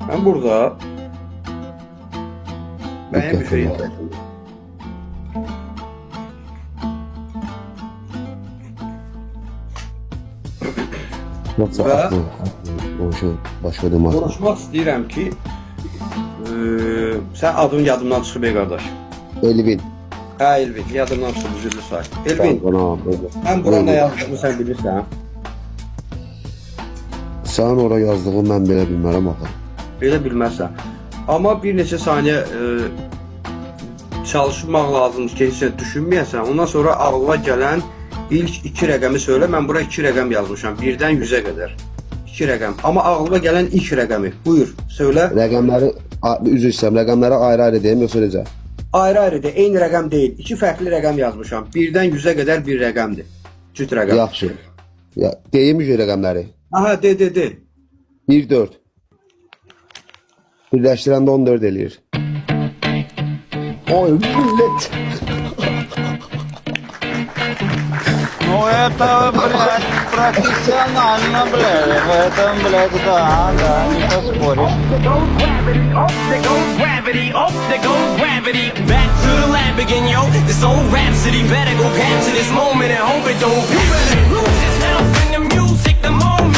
Ben burada benim bir şey Yoksa Və- aklı başka demek. konuşmaq istəyirəm ki, sən adın yadımdan çıxıb ey qardaş. Elvin. Hə Elvin, yadımdan çıxıb üzrlü say. Elvin, mən bura nə yazdığımı sən bilirsən. Sen oraya yazdığın ben bile bilmem axı. Belə bilməzsən. Amma bir neçə saniyə çalışmaq lazımdır ki, heç nə düşünməyəsən. Ondan sonra ağlına gələn ilk iki rəqəmi söylə. Mən bura iki rəqəm yazmışam. 1-dən 100-ə qədər. İki rəqəm. Amma ağlına gələn ilk rəqəmi. Buyur, söylə. Rəqəmləri üzr istəyirəm. Rəqəmləri ayrı-ayrı deyim yoxsa necə? Ayrı-ayrı de, eyni rəqəm deyil. İki fərqli rəqəm yazmışam. 1-dən 100-ə qədər bir rəqəmdir. Cüt rəqəm. Yaxşı. Ya deyim ki rəqəmləri. Aha, de. 1 4. Birləşdirəndə 14 eləyir. Oy millet. Ну это, блядь, профессионально, блядь. В этом, блядь, да, не поспоришь. There goes gravity, there goes gravity, there goes gravity. Back to the lab again, yo. This old rhapsody better go capture this moment and hope it don't pass. Lose itself in the music, the moment.